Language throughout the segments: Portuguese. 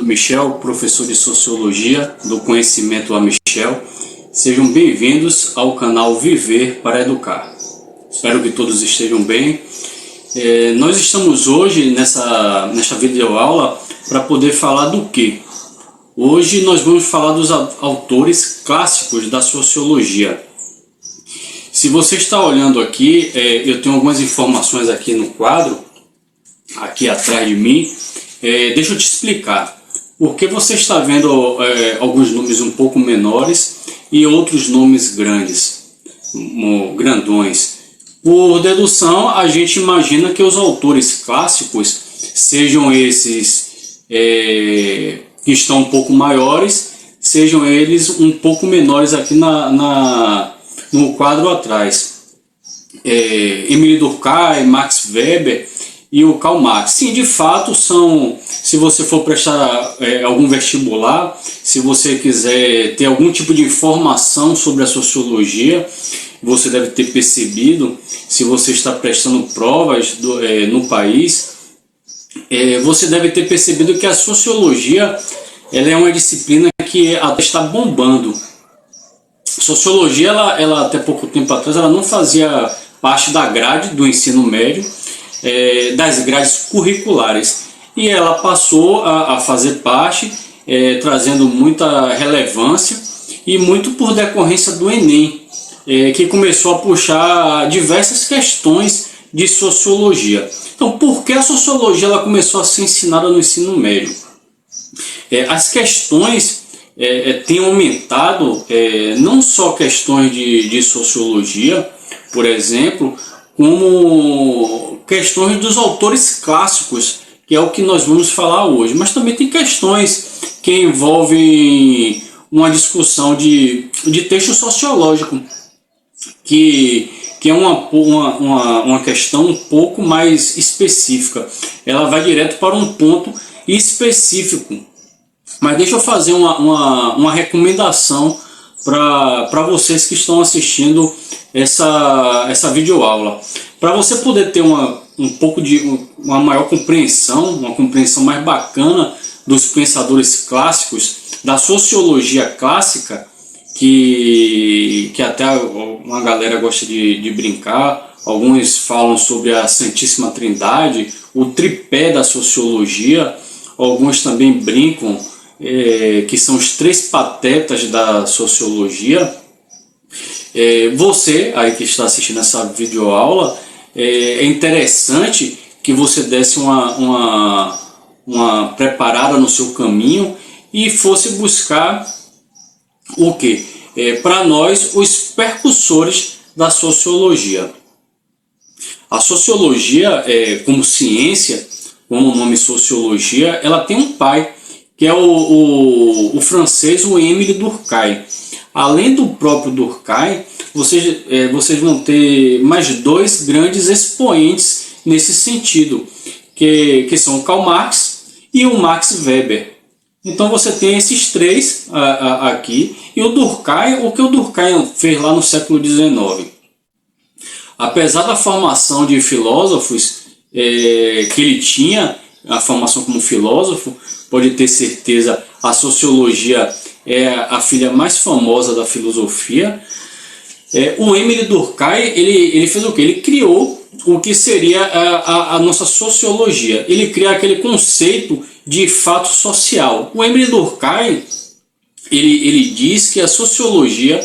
Michel, professor de Sociologia do Conhecimento a Michel. Sejam bem-vindos ao canal Viver para Educar. Espero que todos estejam bem. Nós estamos hoje nessa videoaula para poder falar do quê? Hoje nós vamos falar dos autores clássicos da Sociologia. Se você está olhando aqui, eu tenho algumas informações aqui no quadro, aqui atrás de mim. Deixa eu te explicar. Porque você está vendo alguns nomes um pouco menores e outros nomes grandões. Por dedução, a gente imagina que os autores clássicos sejam esses que estão um pouco maiores, sejam eles um pouco menores aqui no quadro atrás. Émile Durkheim, Max Weber e o Karl Marx. Sim, de fato são, se você for prestar algum vestibular, se você quiser ter algum tipo de informação sobre a sociologia, você deve ter percebido, se você está prestando provas no país, você deve ter percebido que a sociologia ela é uma disciplina que até está bombando. Sociologia, ela até pouco tempo atrás, ela não fazia parte da grade do ensino médio, das grades curriculares, e ela passou a fazer parte, trazendo muita relevância e muito por decorrência do Enem, que começou a puxar diversas questões de sociologia. Então, por que a sociologia ela começou a ser ensinada no ensino médio? As questões têm aumentado, não só questões de sociologia, por exemplo, como questões dos autores clássicos, que é o que nós vamos falar hoje, mas também tem questões que envolvem uma discussão de texto sociológico, que é uma questão um pouco mais específica. Ela vai direto para um ponto específico. Mas deixa eu fazer uma recomendação para vocês que estão assistindo essa videoaula. Para você poder ter uma maior compreensão, uma compreensão mais bacana dos pensadores clássicos, da sociologia clássica, que até uma galera gosta de brincar, alguns falam sobre a Santíssima Trindade, o tripé da sociologia, alguns também brincam que são os três patetas da sociologia. Você aí que está assistindo essa videoaula, é interessante que você desse uma preparada no seu caminho e fosse buscar o que? Para nós, os percussores da sociologia. A sociologia, como ciência, como o nome sociologia, ela tem um pai, que é o francês, o Émile Durkheim. Além do próprio Durkheim, vocês vão ter mais dois grandes expoentes nesse sentido, que são o Karl Marx e o Max Weber. Então você tem esses três aqui, e o Durkheim, o que o Durkheim fez lá no século XIX? Apesar da formação de filósofos que ele tinha, a formação como filósofo, pode ter certeza, a sociologia é a filha mais famosa da filosofia. O Émile Durkheim, ele fez o quê? Ele criou o que seria a nossa sociologia. Ele cria aquele conceito de fato social. O Émile Durkheim, ele diz que a sociologia,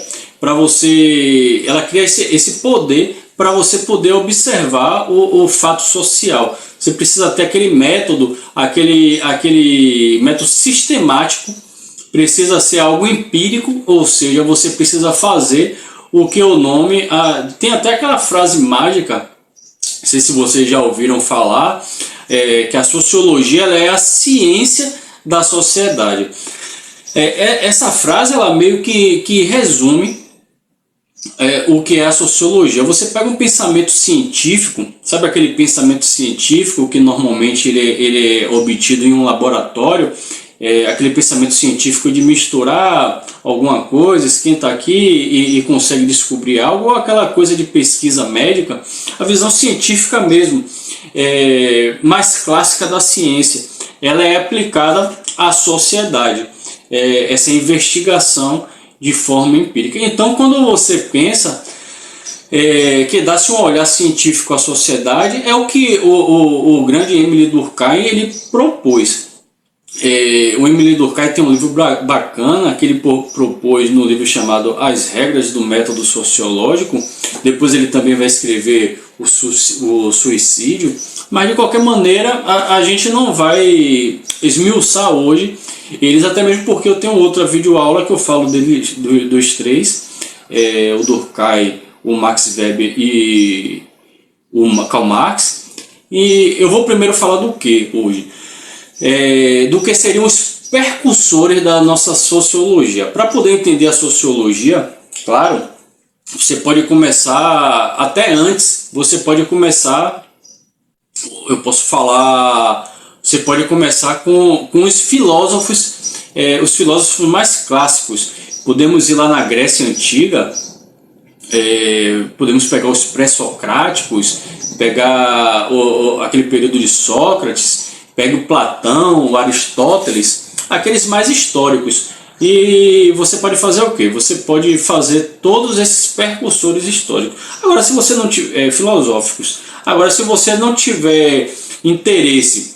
ela cria esse poder para você poder observar o fato social. Você precisa ter aquele método, aquele método sistemático, precisa ser algo empírico, ou seja, você precisa fazer o que o nome... tem até aquela frase mágica, não sei se vocês já ouviram falar, que a sociologia ela é a ciência da sociedade. Essa frase ela meio que resume o que é a sociologia. Você pega um pensamento científico, sabe aquele pensamento científico que normalmente ele é obtido em um laboratório, aquele pensamento científico de misturar alguma coisa, esquenta aqui e consegue descobrir algo, ou aquela coisa de pesquisa médica, a visão científica mesmo, mais clássica da ciência. Ela é aplicada a sociedade, essa investigação de forma empírica. Então, quando você pensa que dá-se um olhar científico à sociedade, é o que o grande Émile Durkheim ele propôs. O Émile Durkheim tem um livro bacana que ele propôs no livro chamado As Regras do Método Sociológico. Depois ele também vai escrever o Suicídio, mas de qualquer maneira a gente não vai esmiuçar hoje eles, até mesmo porque eu tenho outra videoaula que eu falo dos três, o Durkheim, o Max Weber e o Karl Marx. E eu vou primeiro falar do que hoje? Do que seriam os percussores da nossa sociologia. Para poder entender a sociologia, claro, você pode começar até antes, você pode começar com os filósofos mais clássicos. Podemos ir lá na Grécia Antiga, podemos pegar os pré-socráticos, pegar aquele período de Sócrates, pega o Platão, o Aristóteles, aqueles mais históricos. E você pode fazer o quê? Você pode fazer todos esses percursores históricos. Agora, se você não tiver filosóficos, agora se você não tiver interesse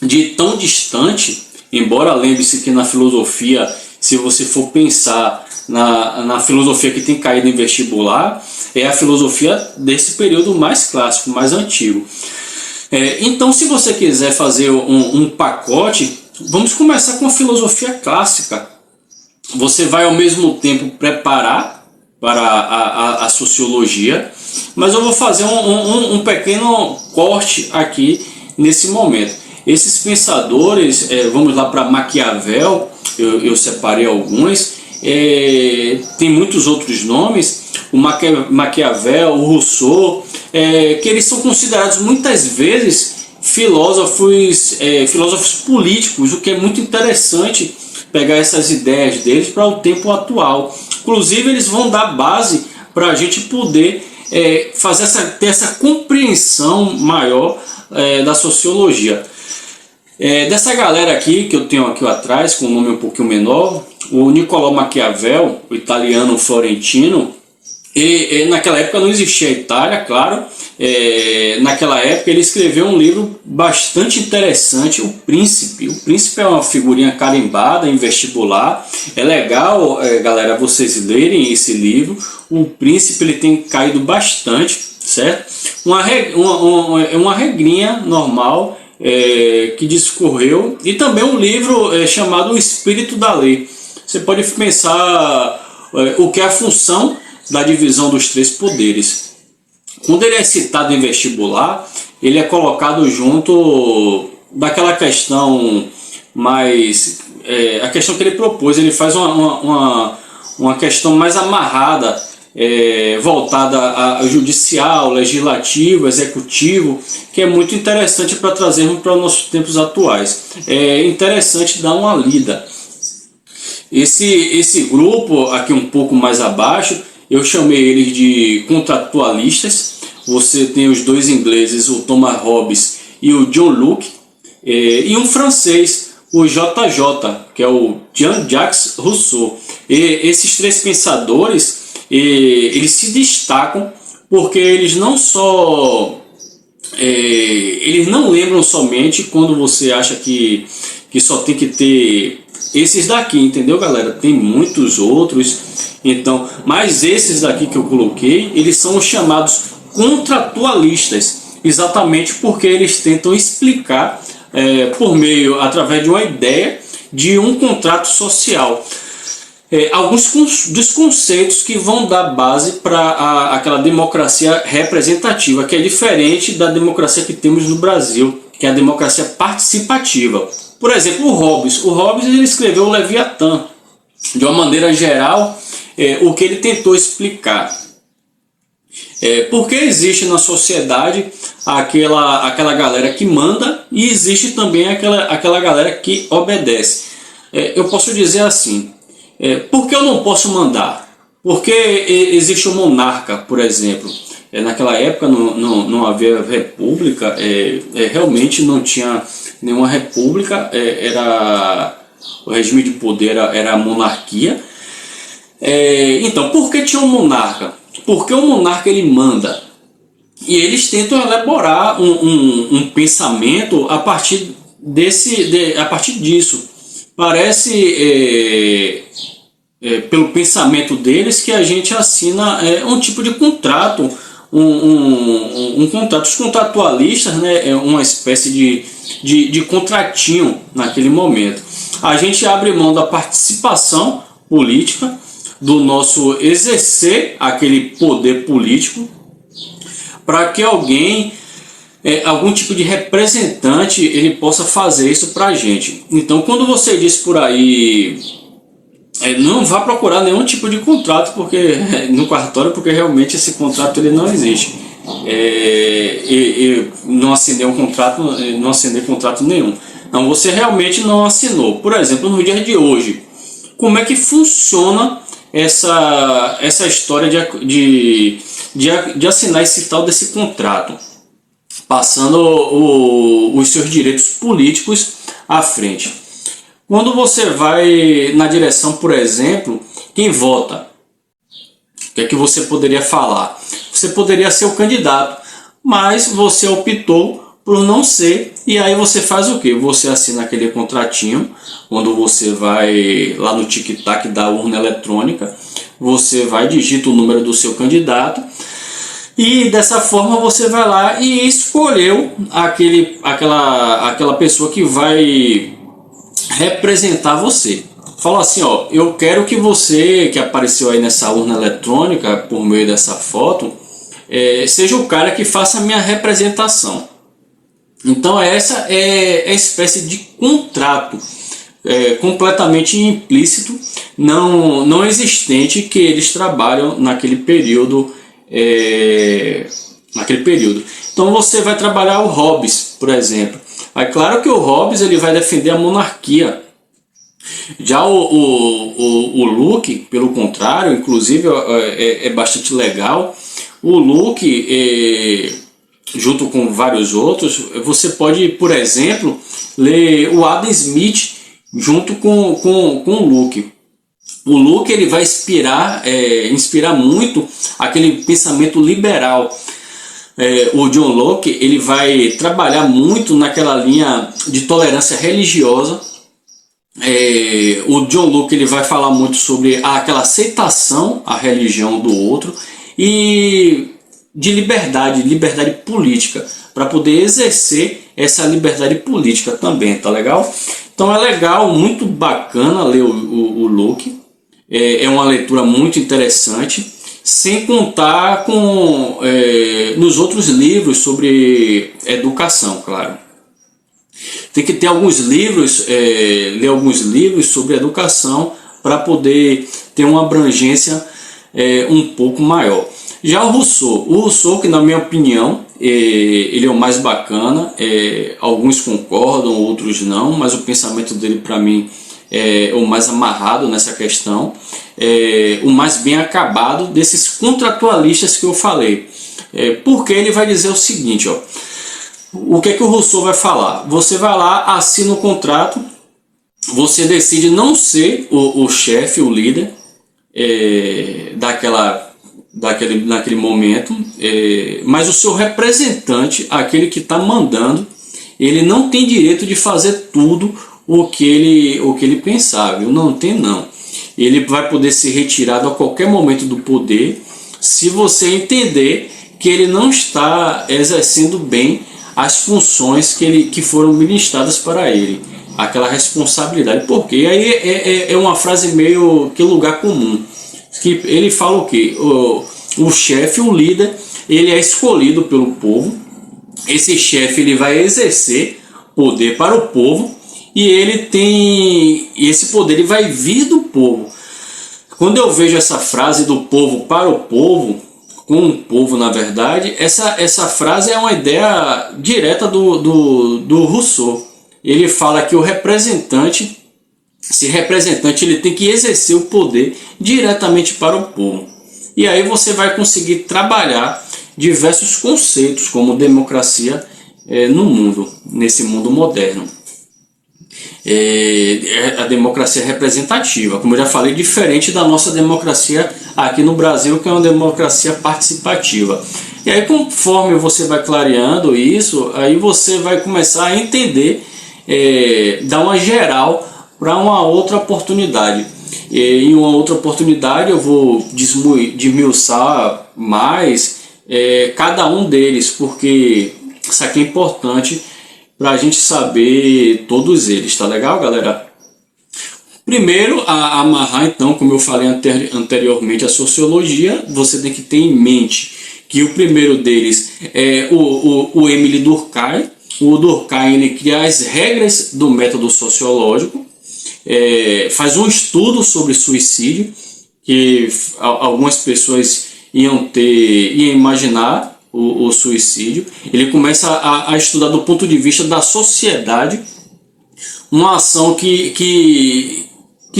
de ir tão distante, embora lembre-se que na filosofia, se você for pensar na filosofia que tem caído em vestibular, é a filosofia desse período mais clássico, mais antigo. Então, se você quiser fazer um pacote, vamos começar com a filosofia clássica. Você vai ao mesmo tempo preparar para a sociologia, mas eu vou fazer um pequeno corte aqui nesse momento. Esses pensadores, vamos lá para Maquiavel, eu separei alguns, tem muitos outros nomes, o Maquiavel, o Rousseau, que eles são considerados muitas vezes filósofos políticos, o que é muito interessante pegar essas ideias deles para o tempo atual. Inclusive, eles vão dar base para a gente poder ter essa compreensão maior da sociologia. Dessa galera aqui, que eu tenho aqui atrás, com um nome um pouquinho menor, o Niccolò Maquiavel, o italiano florentino. Naquela época não existia a Itália, claro. Naquela época ele escreveu um livro bastante interessante, O Príncipe. O Príncipe é uma figurinha carimbada em vestibular. É legal, galera, vocês lerem esse livro. O Príncipe ele tem caído bastante, certo? Uma regrinha normal que discorreu. E também um livro chamado O Espírito da Lei. Você pode pensar o que é a função da divisão dos três poderes. Quando ele é citado em vestibular, ele é colocado junto daquela questão mais... a questão que ele propôs, ele faz uma questão mais amarrada, voltada a judicial, legislativo, executivo, que é muito interessante para trazermos para os nossos tempos atuais. É interessante dar uma lida. Esse grupo, aqui um pouco mais abaixo, eu chamei eles de contratualistas. Você tem os dois ingleses, o Thomas Hobbes e o John Locke, e um francês, o JJ, que é o Jean-Jacques Rousseau. Esses três pensadores, eles se destacam porque eles não lembram somente quando você acha que só tem que ter esses daqui, entendeu, galera? Tem muitos outros. Então, mas esses daqui que eu coloquei, eles são os chamados contratualistas, exatamente porque eles tentam explicar através de uma ideia de um contrato social, alguns dos conceitos que vão dar base para aquela democracia representativa, que é diferente da democracia que temos no Brasil, que é a democracia participativa. Por exemplo, o Hobbes ele escreveu o Leviatã. De uma maneira geral, o que ele tentou explicar. Porque existe na sociedade aquela galera que manda e existe também aquela galera que obedece. Eu posso dizer assim, por que eu não posso mandar? Porque existe um monarca, por exemplo. Naquela época não havia república, realmente não tinha nenhuma república, o regime de poder era a monarquia. Então, por que tinha um monarca? Porque o monarca ele manda. E eles tentam elaborar um pensamento a partir disso. Parece, pelo pensamento deles, que a gente assina um tipo de contrato, um contrato. Os contratualistas, né, é uma espécie de contratinho naquele momento. A gente abre mão da participação política, do nosso exercer aquele poder político, para que algum tipo de representante, ele possa fazer isso para a gente. Então, quando você diz por aí, não vá procurar nenhum tipo de contrato no cartório, porque realmente esse contrato ele não existe. Não assinei não assinei contrato nenhum. Então, você realmente não assinou. Por exemplo, no dia de hoje, como é que funciona essa história de assinar esse tal desse contrato, passando os seus direitos políticos à frente? Quando você vai na direção, por exemplo, quem vota, o que é que você poderia falar? Você poderia ser o candidato, mas você optou por não ser, e aí você faz o quê? Você assina aquele contratinho. Quando você vai lá no tic-tac da urna eletrônica, você vai, digita o número do seu candidato, e dessa forma você vai lá e escolheu aquela pessoa que vai representar você. Fala assim, ó, eu quero que você, que apareceu aí nessa urna eletrônica por meio dessa foto, seja o cara que faça a minha representação. Então essa é a espécie de contrato completamente implícito, não existente, que eles trabalham naquele período. Então você vai trabalhar o Hobbes, por exemplo. É claro que o Hobbes ele vai defender a monarquia. Já o Locke, pelo contrário, inclusive é bastante legal. O Locke, junto com vários outros, você pode, por exemplo, ler o Adam Smith junto com o Locke. O Locke ele vai inspirar muito aquele pensamento liberal. O John Locke ele vai trabalhar muito naquela linha de tolerância religiosa. O John Locke ele vai falar muito sobre aquela aceitação à religião do outro e de liberdade política, para poder exercer essa liberdade política também, tá legal? Então é legal, muito bacana ler o Locke, é uma leitura muito interessante, sem contar com nos outros livros sobre educação, claro. Tem que ter alguns livros, ler alguns livros sobre educação para poder ter uma abrangência um pouco maior. Já o Rousseau, que na minha opinião ele é o mais bacana, alguns concordam, outros não, mas o pensamento dele para mim é o mais amarrado nessa questão, o mais bem acabado desses contratualistas que eu falei, porque ele vai dizer o seguinte, ó, o que é que o Rousseau vai falar? Você vai lá, assina o contrato, você decide não ser o chefe, o líder naquele momento, mas o seu representante, aquele que está mandando, ele não tem direito de fazer tudo o que ele pensar, viu? Não tem não. Ele vai poder ser retirado a qualquer momento do poder se você entender que ele não está exercendo bem as funções que foram ministradas para ele, aquela responsabilidade. Porque aí é uma frase meio que lugar comum, que ele fala o quê? O chefe, o líder, ele é escolhido pelo povo. Esse chefe ele vai exercer poder para o povo e esse poder ele vai vir do povo. Quando eu vejo essa frase do povo para o povo, com o povo na verdade, essa frase é uma ideia direta do Rousseau. Ele fala que esse representante ele tem que exercer o poder diretamente para o povo. E aí você vai conseguir trabalhar diversos conceitos como democracia no mundo, nesse mundo moderno. A democracia representativa, como eu já falei, diferente da nossa democracia aqui no Brasil, que é uma democracia participativa. E aí, conforme você vai clareando isso, aí você vai começar a entender, dar uma geral para uma outra oportunidade. Em uma outra oportunidade eu vou desmiuçar mais cada um deles, porque isso aqui é importante para a gente saber todos eles, tá legal, galera? Primeiro, a amarrar, então, como eu falei anteriormente, a sociologia, você tem que ter em mente que o primeiro deles é o Émile Durkheim. O Durkheim, ele cria as regras do método sociológico, faz um estudo sobre suicídio, que algumas pessoas iam imaginar o suicídio. Ele começa a estudar do ponto de vista da sociedade uma ação que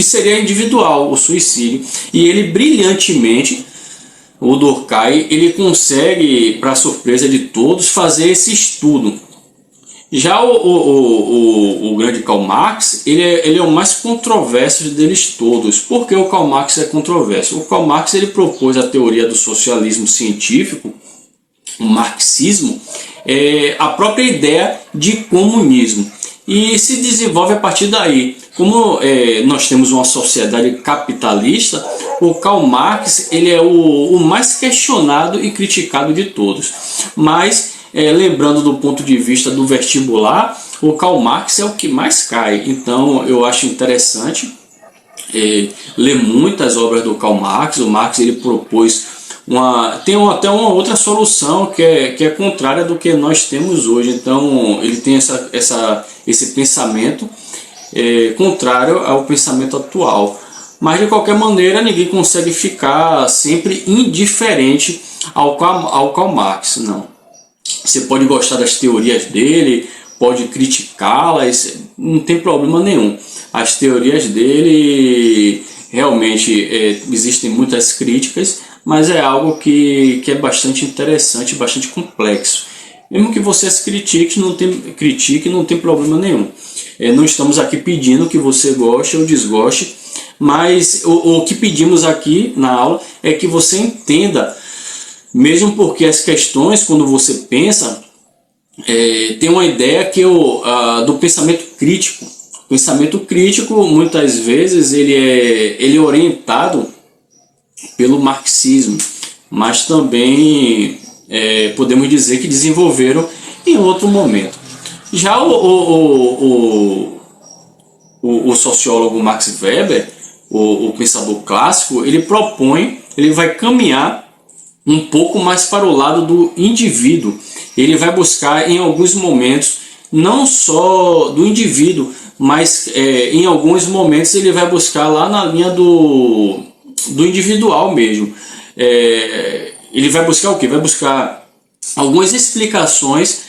seria individual, o suicídio. E ele brilhantemente, o Durkheim, ele consegue, para surpresa de todos, fazer esse estudo. Já o grande Karl Marx, ele é o mais controverso deles todos. Por que o Karl Marx é controverso? O Karl Marx, ele propôs a teoria do socialismo científico, o marxismo, a própria ideia de comunismo, e se desenvolve a partir daí. Como nós temos uma sociedade capitalista, o Karl Marx, ele é o mais questionado e criticado de todos. Mas, lembrando do ponto de vista do vestibular, o Karl Marx é o que mais cai. Então eu acho interessante ler muitas obras do Karl Marx. O Marx, ele propôs até uma outra solução que é contrária do que nós temos hoje. Então ele tem esse pensamento contrário ao pensamento atual. Mas de qualquer maneira, ninguém consegue ficar sempre indiferente ao Karl Marx, não. Você pode gostar das teorias dele, pode criticá-las, não tem problema nenhum. As teorias dele realmente existem muitas críticas, mas é algo que é bastante interessante, bastante complexo. Mesmo que você as critique, não tem problema nenhum. Não estamos aqui pedindo que você goste ou desgoste, mas o que pedimos aqui na aula é que você entenda, mesmo porque as questões, quando você pensa, tem uma ideia do pensamento crítico. O pensamento crítico, muitas vezes, ele é orientado pelo marxismo, mas também podemos dizer que desenvolveram em outro momento. Já o sociólogo Max Weber, o pensador clássico, ele vai caminhar um pouco mais para o lado do indivíduo. Ele vai buscar em alguns momentos, não só do indivíduo, mas em alguns momentos ele vai buscar lá na linha do individual mesmo. Ele vai buscar o quê? Vai buscar algumas explicações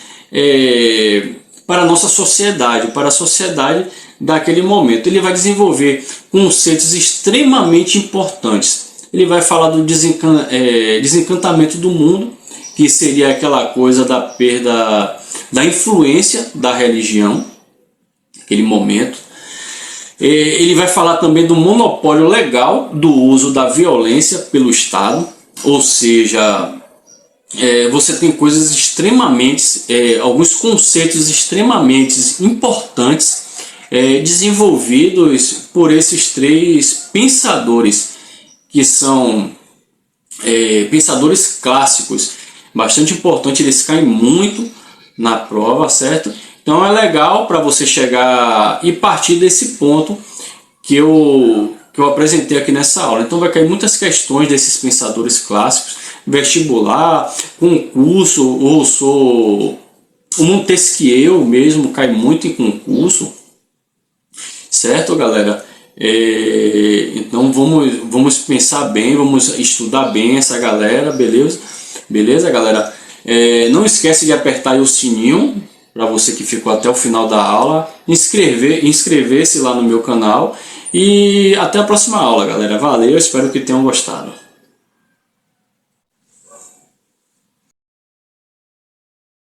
para a nossa sociedade, para a sociedade daquele momento. Ele vai desenvolver conceitos extremamente importantes. Ele vai falar do desencantamento do mundo, que seria aquela coisa da perda da influência da religião, naquele momento. Ele vai falar também do monopólio legal do uso da violência pelo Estado, ou seja, você tem coisas extremamente, alguns conceitos extremamente importantes desenvolvidos por esses três pensadores, que são pensadores clássicos, bastante importante. Eles caem muito na prova, certo? Então é legal para você chegar e partir desse ponto que eu apresentei aqui nessa aula. Então vai cair muitas questões desses pensadores clássicos, vestibular, concurso, o Montesquieu mesmo cai muito em concurso, certo, galera? Então vamos pensar bem, vamos estudar bem essa galera, beleza, galera? Não esquece de apertar aí o sininho, para você que ficou até o final da aula, inscrever-se lá no meu canal, e até a próxima aula, galera. Valeu, espero que tenham gostado.